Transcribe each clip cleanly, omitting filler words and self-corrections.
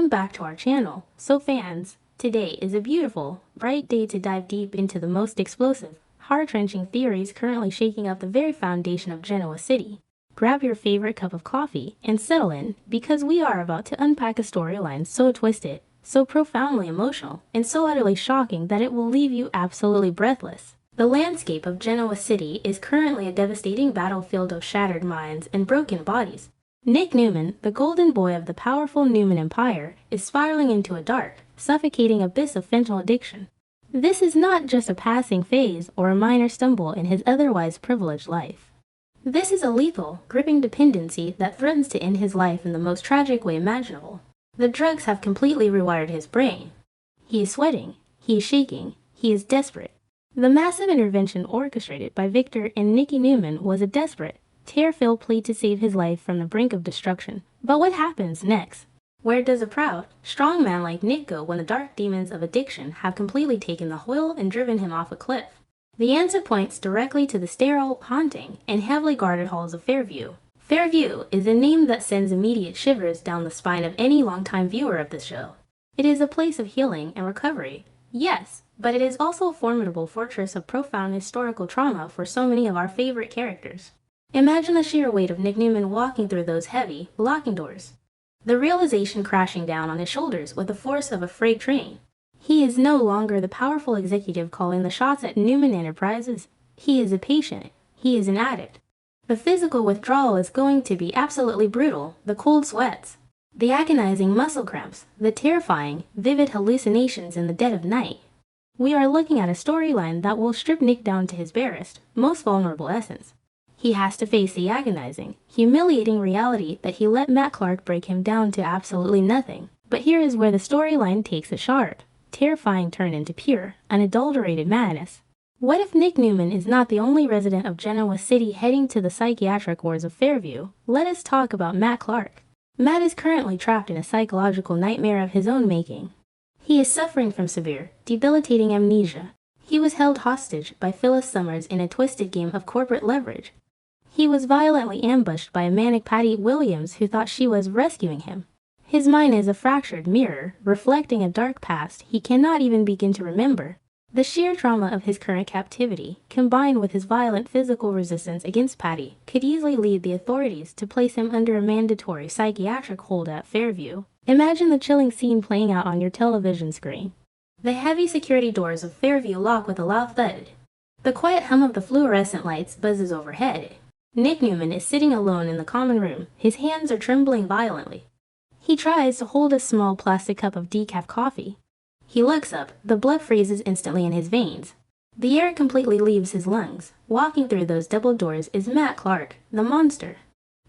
Welcome back to our channel. So fans, today is a beautiful, bright day to dive deep into the most explosive, heart-wrenching theories currently shaking up the very foundation of Genoa City. Grab your favorite cup of coffee and settle in, because we are about to unpack a storyline so twisted, so profoundly emotional, and so utterly shocking that it will leave you absolutely breathless. The landscape of Genoa City is currently a devastating battlefield of shattered minds and broken bodies. Nick Newman, the golden boy of the powerful Newman Empire, is spiraling into a dark, suffocating abyss of fentanyl addiction. This is not just a passing phase or a minor stumble in his otherwise privileged life. This is a lethal, gripping dependency that threatens to end his life in the most tragic way imaginable. The drugs have completely rewired his brain. He is sweating, he is shaking, he is desperate. The massive intervention orchestrated by Victor and Nikki Newman was a desperate, tear-filled plea to save his life from the brink of destruction. But what happens next? Where does a proud, strong man like Nick go when the dark demons of addiction have completely taken the wheel and driven him off a cliff? The answer points directly to the sterile, haunting, and heavily guarded halls of Fairview. Fairview is a name that sends immediate shivers down the spine of any longtime viewer of this show. It is a place of healing and recovery, yes, but it is also a formidable fortress of profound historical trauma for so many of our favorite characters. Imagine the sheer weight of Nick Newman walking through those heavy, locking doors. The realization crashing down on his shoulders with the force of a freight train. He is no longer the powerful executive calling the shots at Newman Enterprises. He is a patient. He is an addict. The physical withdrawal is going to be absolutely brutal. The cold sweats, the agonizing muscle cramps, the terrifying, vivid hallucinations in the dead of night. We are looking at a storyline that will strip Nick down to his barest, most vulnerable essence. He has to face the agonizing, humiliating reality that he let Matt Clark break him down to absolutely nothing. But here is where the storyline takes a sharp, terrifying turn into pure, unadulterated madness. What if Nick Newman is not the only resident of Genoa City heading to the psychiatric wards of Fairview? Let us talk about Matt Clark. Matt is currently trapped in a psychological nightmare of his own making. He is suffering from severe, debilitating amnesia. He was held hostage by Phyllis Summers in a twisted game of corporate leverage. He was violently ambushed by a manic Patty Williams who thought she was rescuing him. His mind is a fractured mirror, reflecting a dark past he cannot even begin to remember. The sheer trauma of his current captivity, combined with his violent physical resistance against Patty, could easily lead the authorities to place him under a mandatory psychiatric hold at Fairview. Imagine the chilling scene playing out on your television screen. The heavy security doors of Fairview lock with a loud thud. The quiet hum of the fluorescent lights buzzes overhead. Nick Newman is sitting alone in the common room. His hands are trembling violently. He tries to hold a small plastic cup of decaf coffee. He looks up, the blood freezes instantly in his veins. The air completely leaves his lungs. Walking through those double doors is Matt Clark, the monster.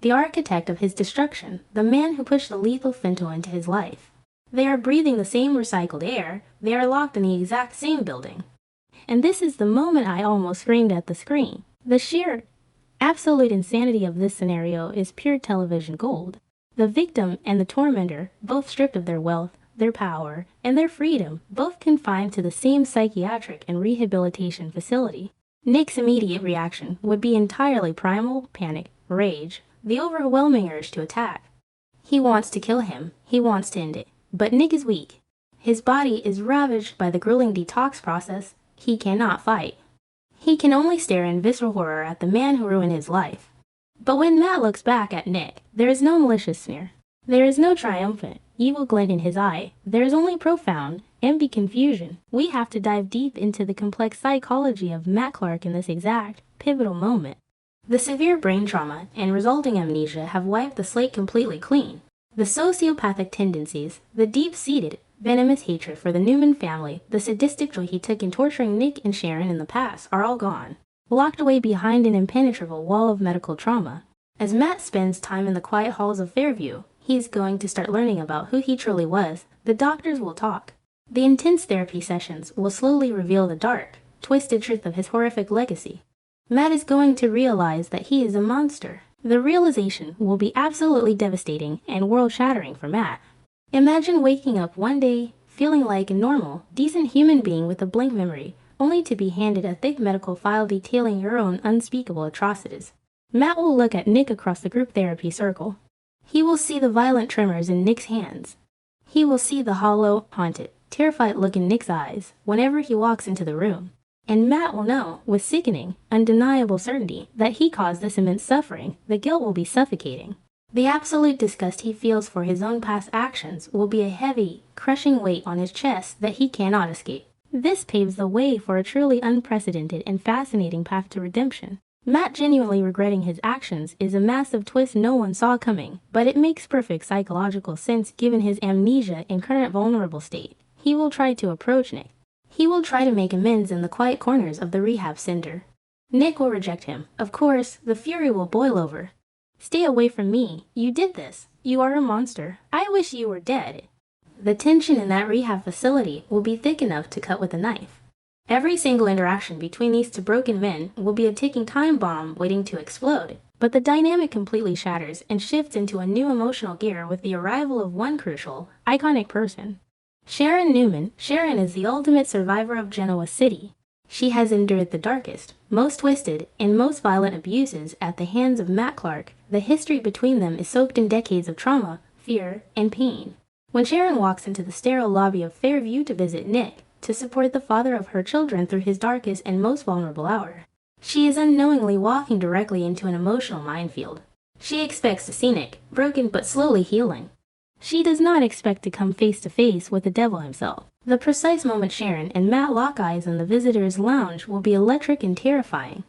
The architect of his destruction, the man who pushed the lethal fentanyl into his life. They are breathing the same recycled air. They are locked in the exact same building. And this is the moment I almost screamed at the screen. The sheer, absolute insanity of this scenario is pure television gold. The victim and the tormentor, both stripped of their wealth, their power, and their freedom, both confined to the same psychiatric and rehabilitation facility. Nick's immediate reaction would be entirely primal, panic, rage, the overwhelming urge to attack. He wants to kill him. He wants to end it. But Nick is weak. His body is ravaged by the grueling detox process. He cannot fight. He can only stare in visceral horror at the man who ruined his life. But when Matt looks back at Nick, there is no malicious sneer. There is no triumphant, evil glint in his eye. There is only profound, empty confusion. We have to dive deep into the complex psychology of Matt Clark in this exact, pivotal moment. The severe brain trauma and resulting amnesia have wiped the slate completely clean. The sociopathic tendencies, the deep-seated, venomous hatred for the Newman family, the sadistic joy he took in torturing Nick and Sharon in the past are all gone, locked away behind an impenetrable wall of medical trauma. As Matt spends time in the quiet halls of Fairview, he is going to start learning about who he truly was. The doctors will talk. The intense therapy sessions will slowly reveal the dark, twisted truth of his horrific legacy. Matt is going to realize that he is a monster. The realization will be absolutely devastating and world-shattering for Matt. Imagine waking up one day, feeling like a normal, decent human being with a blank memory, only to be handed a thick medical file detailing your own unspeakable atrocities. Matt will look at Nick across the group therapy circle. He will see the violent tremors in Nick's hands. He will see the hollow, haunted, terrified look in Nick's eyes whenever he walks into the room. And Matt will know, with sickening, undeniable certainty, that he caused this immense suffering. The guilt will be suffocating. The absolute disgust he feels for his own past actions will be a heavy, crushing weight on his chest that he cannot escape. This paves the way for a truly unprecedented and fascinating path to redemption. Matt genuinely regretting his actions is a massive twist no one saw coming, but it makes perfect psychological sense given his amnesia and current vulnerable state. He will try to approach Nick. He will try to make amends in the quiet corners of the rehab center. Nick will reject him. Of course, the fury will boil over. "Stay away from me. You did this. You are a monster. I wish you were dead." The tension in that rehab facility will be thick enough to cut with a knife. Every single interaction between these two broken men will be a ticking time bomb waiting to explode. But the dynamic completely shatters and shifts into a new emotional gear with the arrival of one crucial, iconic person. Sharon Newman. Sharon is the ultimate survivor of Genoa City. She has endured the darkest, most twisted, and most violent abuses at the hands of Matt Clark. The history between them is soaked in decades of trauma, fear, and pain. When Sharon walks into the sterile lobby of Fairview to visit Nick, to support the father of her children through his darkest and most vulnerable hour, she is unknowingly walking directly into an emotional minefield. She expects to see Nick, broken but slowly healing. She does not expect to come face to face with the devil himself. The precise moment Sharon and Matt lock eyes in the visitor's lounge will be electric and terrifying.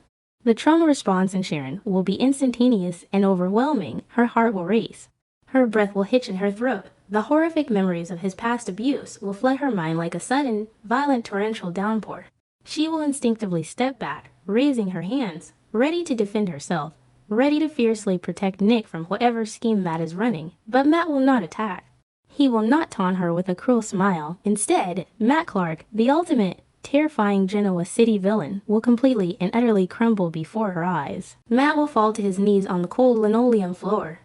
The trauma response in Sharon will be instantaneous and overwhelming. Her heart will race. Her breath will hitch in her throat. The horrific memories of his past abuse will flood her mind like a sudden, violent torrential downpour. She will instinctively step back, raising her hands, ready to defend herself, ready to fiercely protect Nick from whatever scheme Matt is running. But Matt will not attack. He will not taunt her with a cruel smile. Instead, Matt Clark, the ultimate, terrifying Genoa City villain, will completely and utterly crumble before her eyes. Matt will fall to his knees on the cold linoleum floor.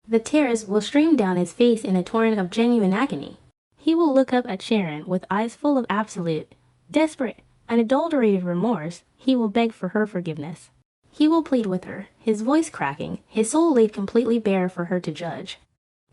The tears will stream down his face in a torrent of genuine agony. He will look up at Sharon with eyes full of absolute, desperate, unadulterated remorse. He will beg for her forgiveness. He will plead with her, his voice cracking, his soul laid completely bare for her to judge.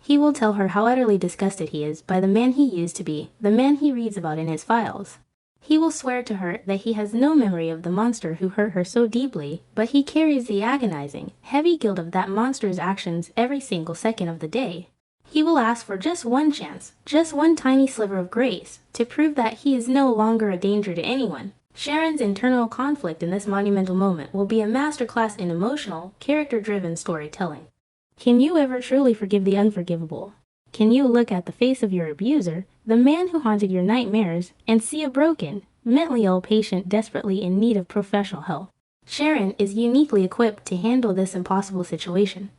He will tell her how utterly disgusted he is by the man he used to be, the man he reads about in his files. He will swear to her that he has no memory of the monster who hurt her so deeply, but he carries the agonizing, heavy guilt of that monster's actions every single second of the day. He will ask for just one chance, just one tiny sliver of grace, to prove that he is no longer a danger to anyone. Sharon's internal conflict in this monumental moment will be a masterclass in emotional, character-driven storytelling. Can you ever truly forgive the unforgivable? Can you look at the face of your abuser, the man who haunted your nightmares, and see a broken, mentally ill patient desperately in need of professional help? Sharon is uniquely equipped to handle this impossible situation.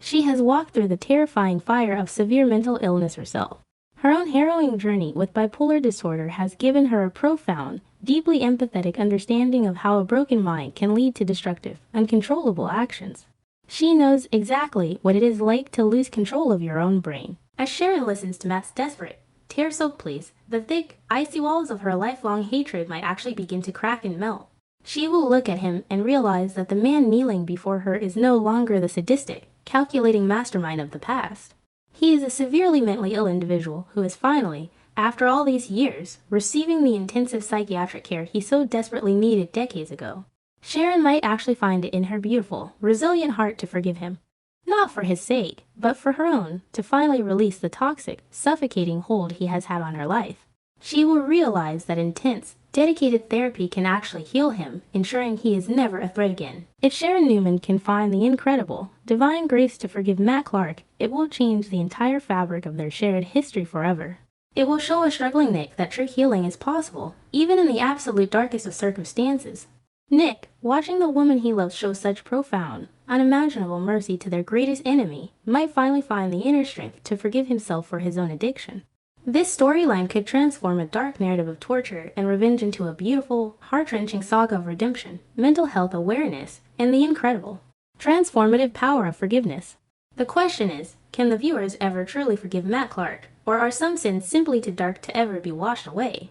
She has walked through the terrifying fire of severe mental illness herself. Her own harrowing journey with bipolar disorder has given her a profound, deeply empathetic understanding of how a broken mind can lead to destructive, uncontrollable actions. She knows exactly what it is like to lose control of your own brain. As Sharon listens to Matt's desperate, tear-soaked pleas, the thick, icy walls of her lifelong hatred might actually begin to crack and melt. She will look at him and realize that the man kneeling before her is no longer the sadistic, calculating mastermind of the past. He is a severely mentally ill individual who is finally, after all these years, receiving the intensive psychiatric care he so desperately needed decades ago. Sharon might actually find it in her beautiful, resilient heart to forgive him. Not for his sake, but for her own, to finally release the toxic, suffocating hold he has had on her life. She will realize that intense, dedicated therapy can actually heal him, ensuring he is never a threat again. If Sharon Newman can find the incredible, divine grace to forgive Matt Clark, it will change the entire fabric of their shared history forever. It will show a struggling Nick that true healing is possible, even in the absolute darkest of circumstances. Nick, watching the woman he loves show such profound, unimaginable mercy to their greatest enemy, might finally find the inner strength to forgive himself for his own addiction. This storyline could transform a dark narrative of torture and revenge into a beautiful, heart-wrenching saga of redemption, mental health awareness, and the incredible, transformative power of forgiveness. The question is, can the viewers ever truly forgive Matt Clark, or are some sins simply too dark to ever be washed away?